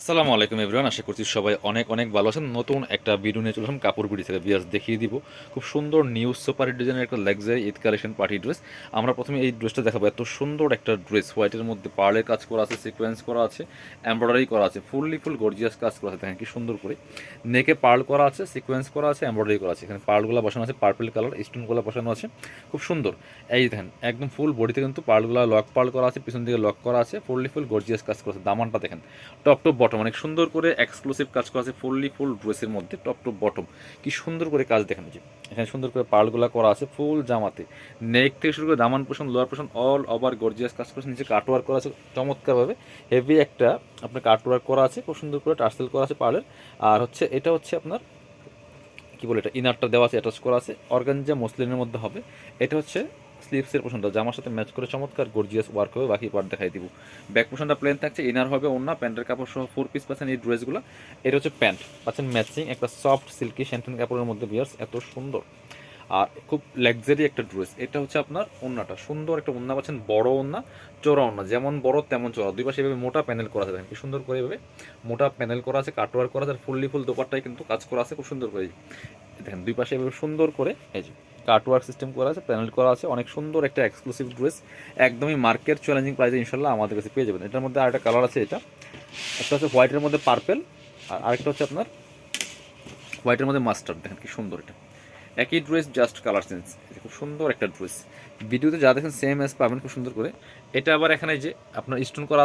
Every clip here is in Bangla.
আসসালামু আলাইকুম এভরিওয়ান, আশা করছি সবাই অনেক অনেক ভালো আছেন। নতুন একটা ভিডিও নিয়ে চলে আসলাম কাপড় বিডি থেকে। বিয়াস দেখিয়ে দিব খুব সুন্দর নিউ সুপার হিট ডিজাইনের একটা luxury Eid collection party dress. আমরা প্রথমে এই ড্রেসটা দেখাবো। এত সুন্দর একটা ড্রেস, হোয়াইটের মধ্যে পার্লের কাজ করা আছে, সিকোয়েন্স করা আছে, এমব্রয়ডারি করা আছে, ফুল গর্জিয়াস কাজ করা আছে। দেখেন কি সুন্দর করে নেকে পার্ল করা আছে, সিকোয়েন্স করা আছে, এমব্রয়ডারি করা আছে। এখানে পার্লগুলো বসানো আছে, পার্পল কালার স্টোনগুলো বসানো আছে, খুব সুন্দর। এই দেখেন একদম ফুল বডিতে কিন্তু পার্লগুলো লক পার্ল করা আছে, পিছন দিকে লক করা আছে, ফুল গর্জিয়াস কাজ করা আছে। দামানটা দেখেন টপ টু বটম অনেক সুন্দর করে এক্সক্লুসিভ কাজ করা আছে, ফুল ড্রেসের মধ্যে টপ টু বটম কি সুন্দর করে কাজ দেখেন। যে এখানে সুন্দর করে পার্লগুলা করা আছে ফুল জামাতে, নেক থেকে শুরু করে দামান পোষণ, লোয়ার পোষণ অল ওভার গর্জিয়াস কাজ করেছে। নিচে কাটওয়ার্ক করা আছে চমৎকারভাবে, হেভি একটা আপনার কাটওয়ার্ক করা আছে, খুব সুন্দর করে টার্সেল করা আছে পার্লের। আর হচ্ছে এটা হচ্ছে আপনার কি বলে, এটা ইনারটা দেওয়া আছে, অ্যাটাচ করা আছে, অর্গানজা মসলিনের মধ্যে হবে। এটা হচ্ছে স্লিভসের পোশনটা জামার সাথে ম্যাচ করে চমৎকার গর্জিয়াস ওয়ার্ক হবে। বাকি পার্ট দেখাই দিব। ব্যাক পোশনটা প্লেন থাকছে, ইনার হবে ওন্না, প্যান্টের কাপড় সহ 4 পিস পাচ্ছেন এই ড্রেসগুলো। এটা হচ্ছে প্যান্ট পাচ্ছেন ম্যাচিং একটা সফট সিল্কি শ্যান্টেন কাপড়ের মধ্যে। বিয়ার্স এত সুন্দর আর খুব লাক্সারি একটা ড্রেস। এটা হচ্ছে আপনার ওন্নাটা, সুন্দর একটা ওন্না পাচ্ছেন, বড় ওন্না, চওড়া ওন্না, যেমন বড় তেমন চওড়া। দুই পাশে এভাবে মোটা প্যানেল করা আছে, দেখেন কি সুন্দর করে এভাবে মোটা প্যানেল করা আছে, কাটওয়ার্ক করা আছে, আর ফুল দোপাট্টায় কিন্তু কাজ করা আছে খুব সুন্দর করে। দেখেন দুই পাশে এভাবে সুন্দর করে এই যে কাটওয়ার্ক সিস্টেম করা আছে, প্যানেল করা আছে, অনেক সুন্দর একটা এক্সক্লুসিভ ড্রেস। একদমই মার্কেট চ্যালেঞ্জিং প্রাইসে ইনশাল্লাহ আমাদের কাছে পেয়ে যাবেন। এটার মধ্যে আরেকটা কালার আছে, এটা একটা হচ্ছে হোয়াইটের মধ্যে পার্পেল, আর আরেকটা হচ্ছে আপনার হোয়াইটের মধ্যে মাস্টার্ড। দেখেন কি সুন্দর, এটা একই ড্রেস জাস্ট কালার চেঞ্জ। খুব সুন্দর একটা ড্রেস, ভিডিওতে যা দেখেন সেম এস পাবেন খুব সুন্দর করে। এটা আবার এখানে যে আপনার স্টোন করা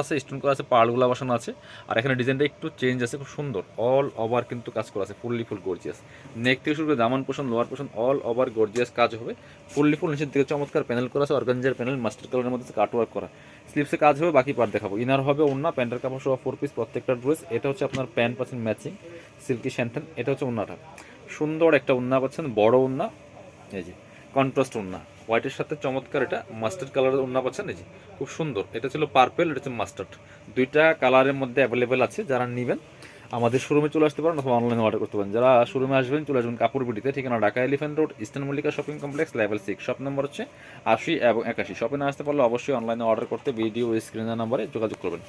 আছে, পার্লগুলো বসানো আছে, আর এখানে ডিজাইনটা একটু চেঞ্জ আছে, খুব সুন্দর অল ওভার কিন্তু কাজ করা আছে, ফুল গর্জিয়াস। নেক থেকে শুরু করে দামান পোষণ, লোয়ার পোষণ অল ওভার গর্জিয়াস কাজ হবে, ফুল নিচের দিকে চমৎকার প্যানেল করা আছে, অর্গানজার প্যানেল মাস্টার কালারের মধ্যে কাটওয়ার্ক করা। স্লিভসে কাজ হবে, বাকি পার্ট দেখাবো। ইনার হবে ওন্না, প্যান্টের কাপড় সহ 4 পিস প্রত্যেকটা ড্রেস। এটা হচ্ছে আপনার প্যান্ট পাচ্ছেন ম্যাচিং সিল্কি শ্যান্টেন। এটা হচ্ছে ওন্নাটা, সুন্দর একটা ওন্না পাচ্ছেন, বড় ওন্না, এই যে কন্ট্রাস্ট ওন্না, হোয়াইটের সাথে চমৎকার এটা মাস্টার্ড কালারের ওন্না পাচ্ছেন। এই যে খুব সুন্দর, এটা ছিল পার্পেল, এটা হচ্ছে মাস্টার্ড, দুইটা কালারের মধ্যে অ্যাভেলেবেল আছে। যারা নেবেন আমাদের শোরুমে চলে আসতে পারেন অথবা অনলাইনে অর্ডার করতে পারেন। যারা শোরুমে আসবেন চলে আসবেন কাপড় বিডিতে, ঠিকানা Dhaka elephant road, eastern Mallika shopping complex, level 6, shop number হচ্ছে 80 এবং 81। শপে না আসতে পারলে অবশ্যই অনলাইনে অর্ডার করতে ভিডিও স্ক্রিনের নাম্বারে যোগাযোগ করবেন।